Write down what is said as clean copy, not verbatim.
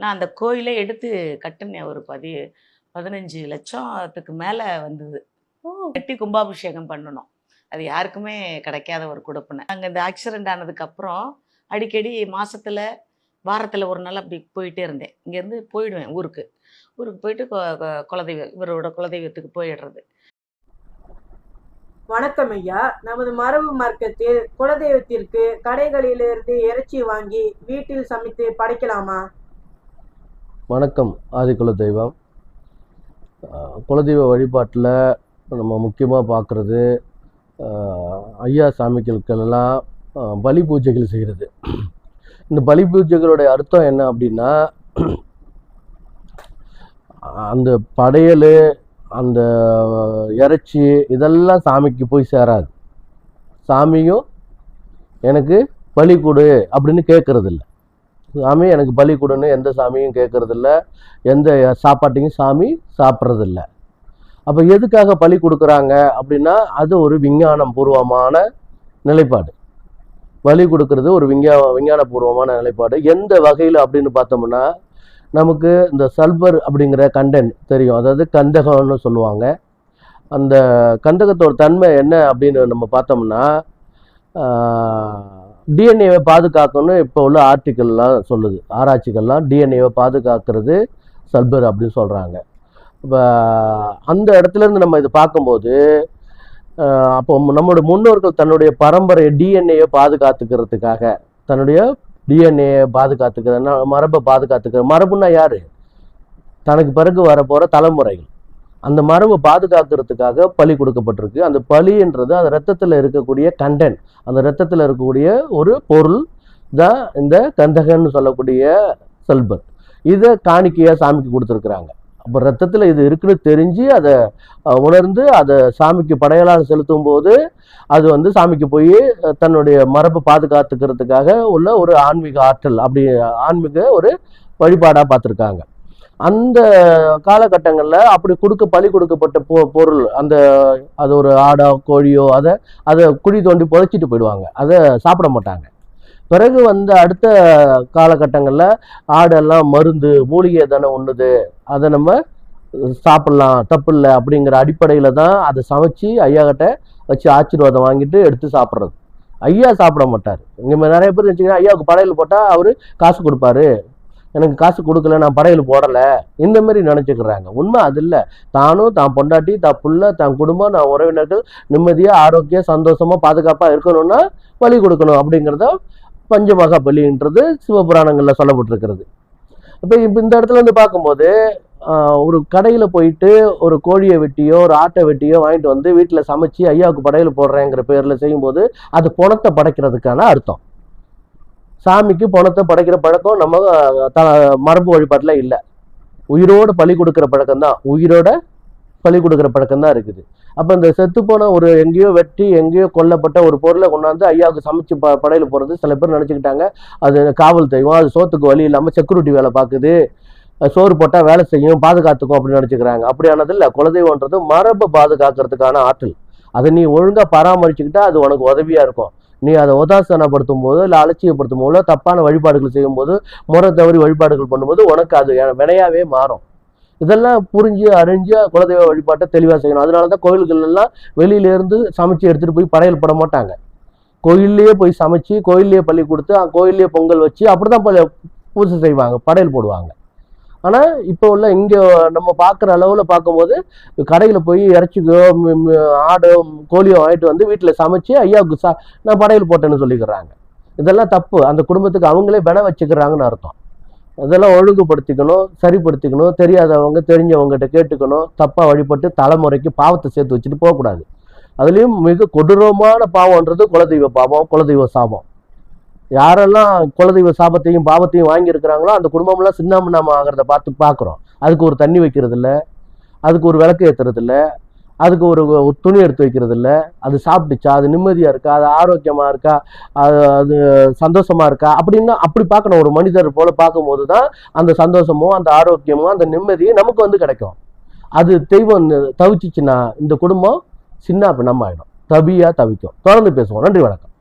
நான் அந்த கோயிலே எடுத்து கட்டினேன். ஒரு 15 லட்சத்துக்கு மேலே வந்தது. கட்டி கும்பாபிஷேகம் பண்ணணும். அது யாருக்குமே கிடைக்காத ஒரு கொடுப்பினை. நாங்கள் இந்த ஆக்சிடெண்ட் ஆனதுக்கப்புறம் அடிக்கடி மாதத்தில் வாரத்தில் ஒரு நாள் அப்படி போயிட்டே இருந்தேன். இங்கேருந்து போயிடுவேன் ஊருக்கு போயிட்டு குலதெய்வம் இவரோட குலதெய்வத்துக்கு போயிடுறது. வணக்கம் ஐயா. நமது மரபு மார்க்கத்தில் குலதெய்வத்திற்கு கடைகளிலிருந்து இறைச்சி வாங்கி வீட்டில் சமைத்து படைக்கலாமா? வணக்கம். ஆதி குலதெய்வம் குலதெய்வ வழிபாட்டில் நம்ம முக்கியமாக பார்க்குறது ஐயா சாமிகளுக்கெல்லாம் பலி பூஜைகள் செய்கிறது. இந்த பலி பூஜைகளுடைய அர்த்தம் என்ன அப்படின்னா, அந்த படையல் அந்த இறைச்சி இதெல்லாம் சாமிக்கு போய் சேராது. சாமியும் எனக்கு பலி கொடு அப்படின்னு கேட்கறதில்ல. சாமி எனக்கு பலி கொடுன்னு எந்த சாமியும் கேட்கறதில்ல. எந்த சாப்பாட்டையும் சாமி சாப்பிட்றதில்ல. அப்போ எதுக்காக பலி கொடுக்குறாங்க அப்படின்னா, அது ஒரு விஞ்ஞானம் பூர்வமான நிலைப்பாடு. பலி கொடுக்கறது ஒரு விஞ்ஞானபூர்வமான நிலைப்பாடு. எந்த வகையில் அப்படின்னு பார்த்தோம்னா, நமக்கு இந்த சல்பர் அப்படிங்கிற கண்டென்ட் தெரியும். அதாவது கந்தகம்னு சொல்லுவாங்க. அந்த கந்தகத்தோட தன்மை என்ன அப்படின்னு நம்ம பார்த்தோம்னா, டிஎன்ஏவை பாதுகாக்கணும்னு இப்போ உள்ள ஆர்டிக்கல்லாம் சொல்லுது. ஆராய்ச்சிகள்லாம் டிஎன்ஏவை பாதுகாக்கிறது சல்பர் அப்படின்னு சொல்கிறாங்க. இப்போ அந்த இடத்துலேருந்து நம்ம இது பார்க்கும்போது, அப்போ நம்மளோட முன்னோர்கள் தன்னுடைய பரம்பரை டிஎன்ஏயை பாதுகாத்துக்கிறதுக்காக, தன்னுடைய டிஎன்ஏ பாதுகாத்துக்கிற மரபை பாதுகாத்துக்கிற, மரபுன்னா யார்? தனக்கு பிறகு வரப்போகிற தலைமுறைகள். அந்த மரபை பாதுகாக்கிறதுக்காக பலி கொடுக்கப்பட்டிருக்கு. அந்த பலின்றது அந்த ரத்தத்தில் இருக்கக்கூடிய கண்டென்ட், அந்த ரத்தத்தில் இருக்கக்கூடிய ஒரு பொருள் தான் இந்த கந்தகன்னு சொல்லக்கூடிய சல்பர். இதை காணிக்கையாக சாமிக்கு கொடுத்துருக்குறாங்க. அப்போ ரத்தத்தில் இது இருக்குன்னு தெரிஞ்சு அதை உணர்ந்து அதை சாமிக்கு படையலாக செலுத்தும் போது அது சாமிக்கு போய் தன்னுடைய மரபை பாதுகாத்துக்கிறதுக்காக உள்ள ஒரு ஆன்மீக ஆற்றல், அப்படி ஆன்மீக ஒரு வழிபாடாக பார்த்துருக்காங்க. அந்த காலகட்டங்களில் அப்படி பலி கொடுக்கப்பட்ட பொருள் அது ஒரு ஆடோ கோழியோ அதை குழி தோண்டி புதைச்சிட்டு போயிடுவாங்க. அதை சாப்பிட மாட்டாங்க. பிறகு அடுத்த காலகட்டங்களில் ஆடெல்லாம் மருந்து மூலிகை தானே உண்ணுது, அதை நம்ம சாப்பிட்லாம், தப்பு இல்லை அப்படிங்கிற அடிப்படையில் தான் அதை சமைச்சு ஐயா கிட்ட வச்சு ஆசீர்வாதம் வாங்கிட்டு எடுத்து சாப்பிட்றது. ஐயா சாப்பிட மாட்டார். இங்கே நிறைய பேர் வச்சுக்கிங்கன்னா, ஐயாவுக்கு படையல் போட்டால் அவர் காசு கொடுப்பாரு, எனக்கு காசு கொடுக்கல, நான் படையல் போடலை, இந்த மாதிரி நினச்சிக்கிறாங்க. உண்மை அது இல்லை. தானும் தான் பொண்டாட்டி, தான் புள்ள, தான் குடும்பம், நான் உறவினர்கள் நிம்மதியாக ஆரோக்கியம் சந்தோஷமாக பாதுகாப்பாக இருக்கணும்னா பலி கொடுக்கணும் அப்படிங்கிறத பஞ்சமகா பலின்றது சிவபுராணங்களில் சொல்லப்பட்டிருக்கிறது. இப்போ இந்த இடத்துல பார்க்கும்போது, ஒரு கடையில் போயிட்டு ஒரு கோழியை வெட்டியோ ஒரு ஆட்டை வெட்டியோ வாங்கிட்டு வந்து வீட்டில் சமைச்சு ஐயாவுக்கு படையல் போடுறேங்கிற பேரில் செய்யும்போது அது பணத்தை படைக்கிறதுக்கான அர்த்தம். சாமிக்கு பணத்தை படைக்கிற பழக்கம் நம்ம மரபு வழிபாட்டில் இல்லை. உயிரோடு பலி கொடுக்குற பழக்கம் தான், உயிரோட பலி கொடுக்குற பழக்கம் தான் இருக்குது. அப்போ இந்த செத்துப்போன ஒரு எங்கேயோ வெட்டி எங்கேயோ கொல்லப்பட்ட ஒரு பொருளை கொண்டாந்து ஐயாவுக்கு சமைச்சு படையில் போகிறது சில பேர் நினச்சிக்கிட்டாங்க அது காவல் தெய்வம், அது சோத்துக்கு வழி இல்லாமல் செக்யூரிட்டி வேலை பார்க்குது, சோறு போட்டால் வேலை செய்யும், பாதுகாத்துக்கும் அப்படின்னு நினச்சிக்கிறாங்க. அப்படியானது இல்லை. குலதெய்வன்றது மரபை பாதுகாக்கிறதுக்கான ஆற்றல். அதை நீ ஒழுங்காக பராமரிச்சுக்கிட்டா அது உனக்கு உதவியாக இருக்கும். நீ அதை உதாசனப்படுத்தும் போதோ இல்லை அலட்சியப்படுத்தும் போதோ தப்பான வழிபாடுகள் செய்யும்போது, முறை தவறி வழிபாடுகள் பண்ணும்போது உனக்கு அது வினையாவே மாறும். இதெல்லாம் புரிஞ்சு அறிஞ்சு குலதெய்வ வழிபாட்டை தெளிவாக செய்யணும். அதனால தான் கோயில்கள் எல்லாம் வெளியிலேருந்து சமைச்சு எடுத்துகிட்டு போய் படையல் போட மாட்டாங்க. கோயில்லையே போய் சமைச்சு கோயில்லையே பள்ளி கொடுத்து கோயில்லையே பொங்கல் வச்சு அப்படி தான் பூஜை செய்வாங்க, படையல் போடுவாங்க. ஆனால் இப்போ உள்ள இங்கே நம்ம பார்க்குற அளவில் பார்க்கும்போது கடையில் போய் இறைச்சிக்கோ ஆடோ கோழியோ வாங்கிட்டு வந்து வீட்டில் சமைச்சு ஐயாவுக்கு நான் படையல் போட்டேன்னு சொல்லிக்கிறாங்க. இதெல்லாம் தப்பு. அந்த குடும்பத்துக்கு அவங்களே வினை வச்சுக்கிறாங்கன்னு அர்த்தம். இதெல்லாம் ஒழுங்குபடுத்திக்கணும், சரிப்படுத்திக்கணும். தெரியாதவங்க தெரிஞ்சவங்ககிட்ட கேட்டுக்கணும். தப்பாக வழிபட்டு தலைமுறைக்கு பாவத்தை சேர்த்து வச்சுட்டு போகக்கூடாது. அதுலேயும் மிக கொடூரமான பாவம்ன்றது குலதெய்வ பாவம், குலதெய்வ சாபம். யாரெல்லாம் குலதெய்வ சாபத்தையும் பாவத்தையும் வாங்கியிருக்கிறாங்களோ அந்த குடும்பம்லாம் சின்னாமண்ணாம ஆகிறத பார்க்குறோம். அதுக்கு ஒரு தண்ணி வைக்கிறது இல்லை, அதுக்கு ஒரு விளக்கு ஏற்றுறது இல்லை, அதுக்கு ஒரு துணி எடுத்து வைக்கிறது இல்லை. அது சாப்பிட்டுச்சா, அது நிம்மதியாக இருக்கா, அது ஆரோக்கியமாக இருக்கா, அது சந்தோஷமாக இருக்கா அப்படின்னா அப்படி பார்க்கணும். ஒரு மனிதர் போல் பார்க்கும்போது தான் அந்த சந்தோஷமோ அந்த ஆரோக்கியமோ அந்த நிம்மதியும் நமக்கு கிடைக்கும். அது தெய்வம் தவிச்சிச்சுன்னா இந்த குடும்பம் சின்ன பின்னமாயிடும், தவிக்கும். தொடர்ந்து பேசுவோம். நன்றி, வணக்கம்.